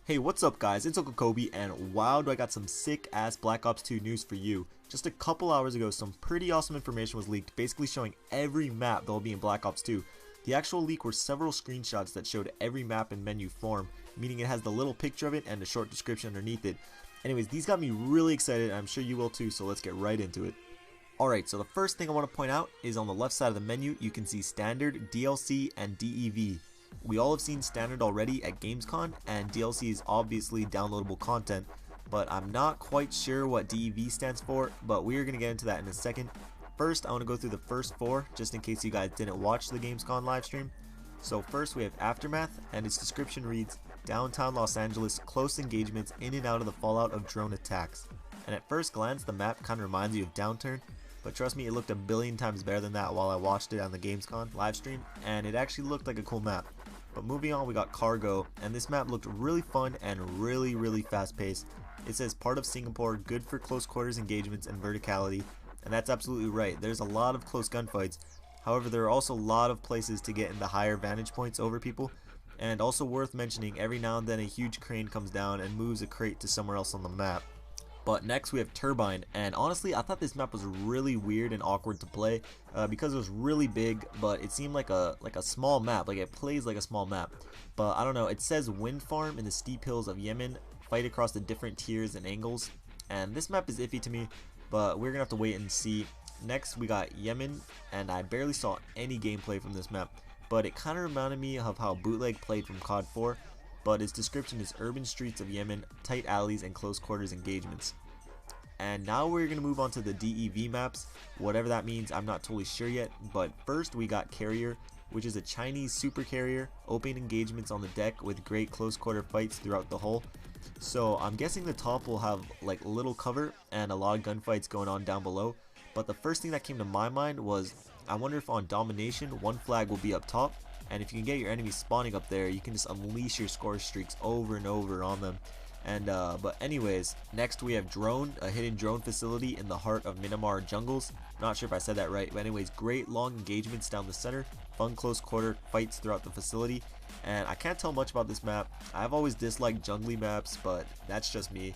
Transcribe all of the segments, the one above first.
Hey, what's up guys, it's Uncle Kobe, and wow do I got some sick ass Black Ops 2 news for you. Just a couple hours ago, some pretty awesome information was leaked, basically showing every map that will be in Black Ops 2. The actual leak were several screenshots that showed every map in menu form, meaning it has the little picture of it and a short description underneath it. Anyways, these got me really excited, and I'm sure you will too, so let's get right into it. Alright, so the first thing I want to point out is on the left side of the menu, you can see Standard, DLC, and DEV. We all have seen Standard already at Gamescom, and DLC is obviously downloadable content, but I'm not quite sure what DEV stands for, but we are going to get into that in a second. First, I want to go through the first four, just in case you guys didn't watch the Gamescom livestream. So first we have Aftermath, and its description reads, Downtown Los Angeles, close engagements in and out of the fallout of drone attacks. And at first glance, the map kind of reminds you of Downturn, but trust me, it looked a billion times better than that while I watched it on the Gamescom livestream, and it actually looked like a cool map. But moving on, we got Cargo, and this map looked really fun and really fast paced. It says part of Singapore, good for close quarters engagements and verticality, and that's absolutely right. There's a lot of close gunfights. However, there are also a lot of places to get in the higher vantage points over people, and also worth mentioning, every now and then a huge crane comes down and moves a crate to somewhere else on the map. But next we have Turbine, and honestly I thought this map was really weird and awkward to play because it was really big, but it seemed like a small map, like it plays like a small map. But I don't know, it says wind farm in the steep hills of Yemen, fight across the different tiers and angles, and this map is iffy to me, but we're gonna have to wait and see. Next we got Yemen, and I barely saw any gameplay from this map, but it kind of reminded me of how Bootleg played from COD 4. But its description is urban streets of Yemen, tight alleys, and close quarters engagements. And now we're going to move on to the DEV maps. Whatever that means, I'm not totally sure yet, but first we got Carrier, which is a Chinese super carrier, open engagements on the deck with great close quarter fights throughout the hull. So I'm guessing the top will have like little cover and a lot of gunfights going on down below, but the first thing that came to my mind was, I wonder if on Domination, one flag will be up top, and if you can get your enemies spawning up there, you can just unleash your score streaks over and over on them. And but anyways, next we have Drone, a hidden drone facility in the heart of Myanmar jungles. Not sure if I said that right, but anyways, great long engagements down the center, fun close quarter fights throughout the facility. And I can't tell much about this map. I've always disliked jungly maps, but that's just me.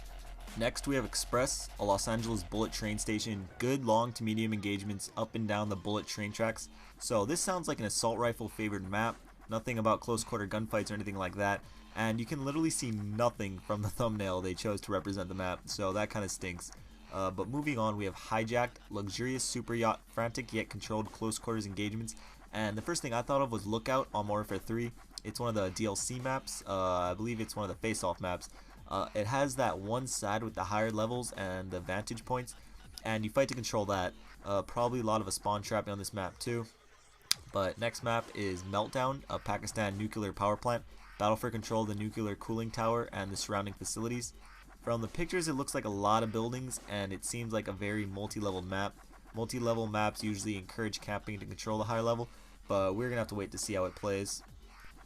Next we have Express, a Los Angeles bullet train station, good long to medium engagements up and down the bullet train tracks. So this sounds like an assault rifle favored map, nothing about close quarter gunfights or anything like that, and you can literally see nothing from the thumbnail they chose to represent the map, so that kind of stinks. But moving on, we have Hijacked, luxurious super yacht, frantic yet controlled close quarters engagements, and the first thing I thought of was Lookout on Modern Warfare 3. It's one of the DLC maps, I believe it's one of the face-off maps. It has that one side with the higher levels and the vantage points, and you fight to control that. Probably a lot of a spawn trapping on this map too. But next map is Meltdown, a Pakistan nuclear power plant. Battle for control of the nuclear cooling tower and the surrounding facilities. From the pictures it looks like a lot of buildings, and it seems like a very multi-level map. Multi-level maps usually encourage camping to control the higher level, but we're gonna have to wait to see how it plays.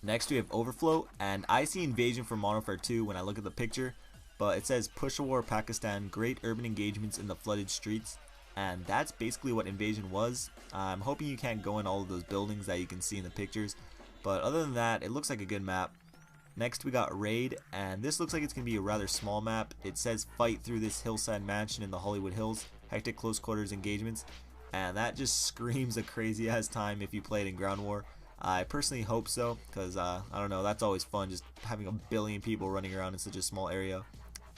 Next we have Overflow, and I see Invasion from Modern Warfare 2 when I look at the picture, but it says Push-a-War Pakistan, great urban engagements in the flooded streets, and that's basically what Invasion was. I'm hoping you can't go in all of those buildings that you can see in the pictures, but other than that, it looks like a good map. Next we got Raid, and this looks like it's going to be a rather small map. It says fight through this hillside mansion in the Hollywood Hills, hectic close quarters engagements, and that just screams a crazy ass time if you play it in Ground War. I personally hope so, because I don't know, that's always fun, just having a billion people running around in such a small area.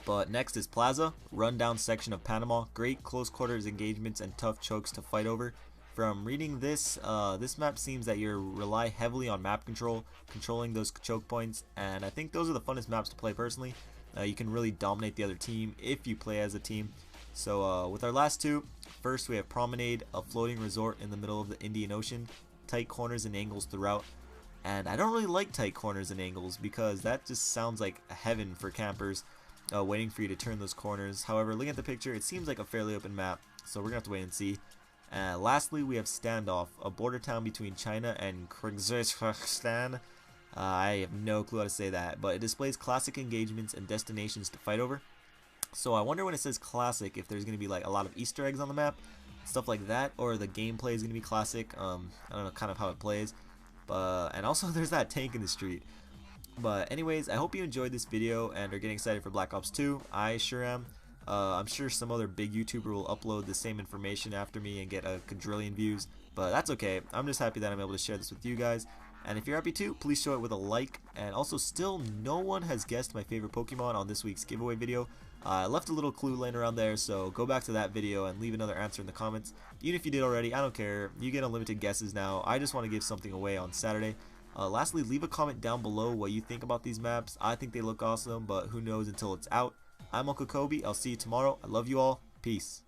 But next is Plaza, rundown section of Panama, great close quarters engagements and tough chokes to fight over. From reading this, this map seems that you rely heavily on map control, controlling those choke points, and I think those are the funnest maps to play personally. You can really dominate the other team if you play as a team. So with our last two, first we have Promenade, a floating resort in the middle of the Indian Ocean. Tight corners and angles throughout, and I don't really like tight corners and angles because that just sounds like heaven for campers waiting for you to turn those corners. However, looking at the picture, it seems like a fairly open map, so we're gonna have to wait and see. Lastly, we have Standoff, a border town between China and Kyrgyzstan. I have no clue how to say that, but it displays classic engagements and destinations to fight over. So I wonder when it says classic if there's gonna be like a lot of Easter eggs on the map, stuff like that, or the gameplay is gonna be classic. I don't know kind of how it plays, but and also there's that tank in the street. But anyways, I hope you enjoyed this video and are getting excited for Black Ops 2. I sure am. I'm sure some other big YouTuber will upload the same information after me and get a quadrillion views, but that's okay. I'm just happy that I'm able to share this with you guys. And if you're happy too, please show it with a like. And also, still no one has guessed my favorite Pokemon on this week's giveaway video. I left a little clue laying around there, so go back to that video and leave another answer in the comments. Even if you did already, I don't care. You get unlimited guesses now. I just want to give something away on Saturday. Lastly, leave a comment down below what you think about these maps. I think they look awesome, but who knows until it's out. I'm Uncle Kobe. I'll see you tomorrow. I love you all. Peace.